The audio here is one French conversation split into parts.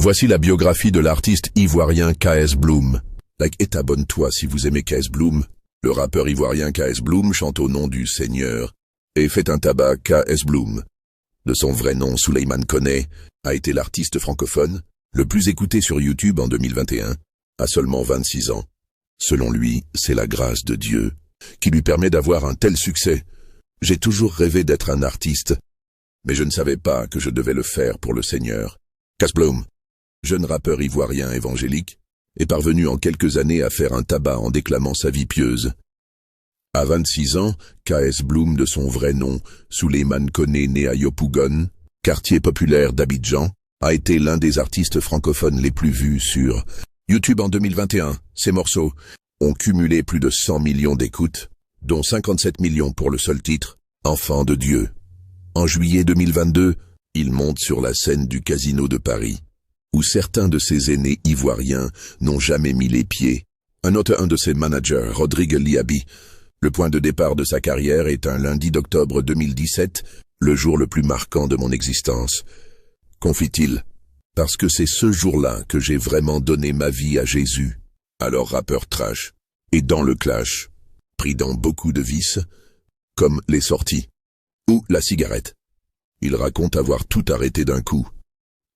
Voici la biographie de l'artiste ivoirien K.S. Bloom. Like et abonne-toi si vous aimez K.S. Bloom. Le rappeur ivoirien K.S. Bloom chante au nom du Seigneur et fait un tabac. K.S. Bloom, de son vrai nom Souleymane Koné, a été l'artiste francophone le plus écouté sur YouTube en 2021, à seulement 26 ans. Selon lui, c'est la grâce de Dieu qui lui permet d'avoir un tel succès. J'ai toujours rêvé d'être un artiste, mais je ne savais pas que je devais le faire pour le Seigneur. K.S. Bloom, jeune rappeur ivoirien évangélique, est parvenu en quelques années à faire un tabac en déclamant sa vie pieuse. À 26 ans, K.S. Bloom, de son vrai nom, Souleymane Koné, né à Yopougon, quartier populaire d'Abidjan, a été l'un des artistes francophones les plus vus sur YouTube en 2021. Ses morceaux ont cumulé plus de 100 millions d'écoutes, dont 57 millions pour le seul titre, Enfant de Dieu. En juillet 2022, il monte sur la scène du Casino de Paris, où certains de ses aînés ivoiriens n'ont jamais mis les pieds. Un de ses managers, Rodrigue Liabi. Le point de départ de sa carrière est un lundi d'octobre 2017, le jour le plus marquant de mon existence. Confie-t-il, parce que c'est ce jour-là que j'ai vraiment donné ma vie à Jésus, alors rappeur trash, et dans le clash, pris dans beaucoup de vices, comme les sorties, ou la cigarette. Il raconte avoir tout arrêté d'un coup,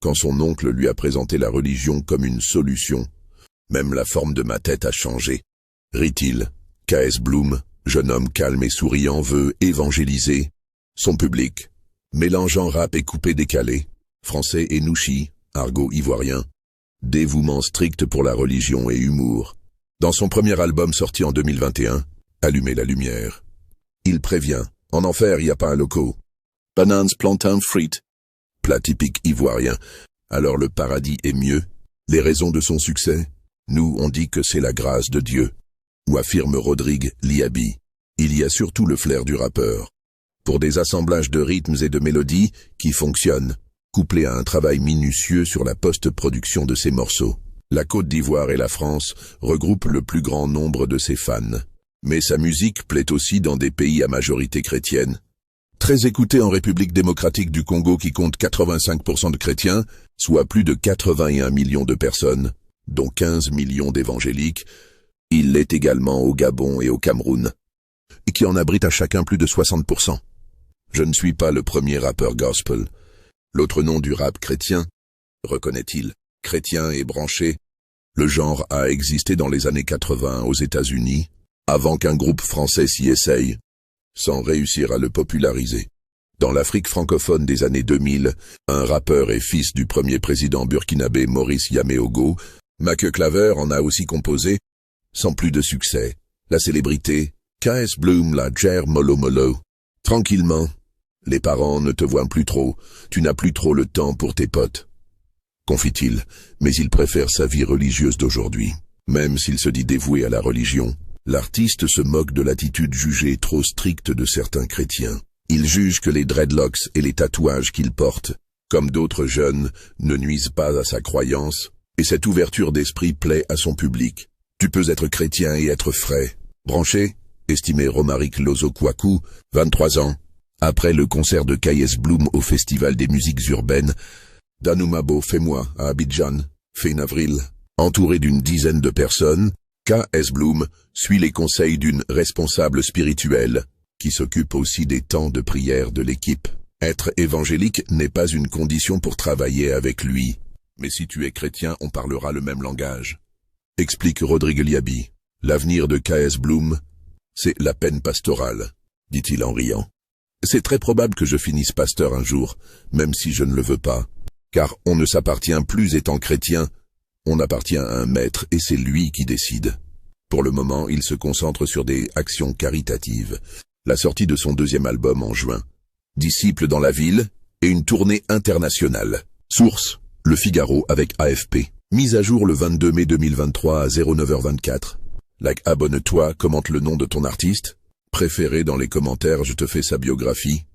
quand son oncle lui a présenté la religion comme une solution. Même la forme de ma tête a changé, rit-il. K.S. Bloom, jeune homme calme et souriant, veut évangéliser son public, mélangeant rap et coupé décalé, français et nouchi, argot ivoirien, dévouement strict pour la religion et humour. Dans son premier album sorti en 2021, Allumer la lumière, il prévient, en enfer y a pas un loco. Bananes, plantain, frites, plat typique ivoirien. Alors le paradis est mieux. Les raisons de son succès? Nous, on dit que c'est la grâce de Dieu. Ou affirme Rodrigue Liabi. Il y a surtout le flair du rappeur. Pour des assemblages de rythmes et de mélodies qui fonctionnent, couplés à un travail minutieux sur la post-production de ses morceaux. La Côte d'Ivoire et la France regroupent le plus grand nombre de ses fans. Mais sa musique plaît aussi dans des pays à majorité chrétienne. Très écouté en République démocratique du Congo qui compte 85% de chrétiens, soit plus de 81 millions de personnes, dont 15 millions d'évangéliques. Il l'est également au Gabon et au Cameroun, et qui en abrite à chacun plus de 60%. Je ne suis pas le premier rappeur gospel. L'autre nom du rap chrétien, reconnaît-il, chrétien et branché. Le genre a existé dans les années 80 aux États-Unis, avant qu'un groupe français s'y essaye, sans réussir à le populariser. Dans l'Afrique francophone des années 2000, un rappeur et fils du premier président burkinabé Maurice Yaméogo, Make Claver, en a aussi composé, sans plus de succès. La célébrité, K.S. Bloom la gère mollo mollo. Tranquillement. Les parents ne te voient plus trop, tu n'as plus trop le temps pour tes potes. Confie-t-il, mais il préfère sa vie religieuse d'aujourd'hui. Même s'il se dit dévoué à la religion, l'artiste se moque de l'attitude jugée trop stricte de certains chrétiens. Il juge que les dreadlocks et les tatouages qu'il porte, comme d'autres jeunes, ne nuisent pas à sa croyance, et cette ouverture d'esprit plaît à son public. Tu peux être chrétien et être frais. Branché, estimé Romaric Lozo-Kouakou, 23 ans. Après le concert de K.S. Bloom au Festival des musiques urbaines, Danumabo Fais-moi à Abidjan, fin avril, entouré d'une dizaine de personnes, K.S. Bloom suit les conseils d'une responsable spirituelle, qui s'occupe aussi des temps de prière de l'équipe. Être évangélique n'est pas une condition pour travailler avec lui, mais si tu es chrétien, on parlera le même langage. Explique Rodrigue Liabi. L'avenir de K.S. Bloom, c'est la peine pastorale, dit-il en riant. C'est très probable que je finisse pasteur un jour, même si je ne le veux pas, car on ne s'appartient plus étant chrétien, on appartient à un maître et c'est lui qui décide. Pour le moment, il se concentre sur des actions caritatives, la sortie de son deuxième album en juin, Disciples dans la ville et une tournée internationale. Source, Le Figaro avec AFP. Mise à jour le 22 mai 2023 à 09h24. Like, abonne-toi, commente le nom de ton artiste préféré dans les commentaires, je te fais sa biographie.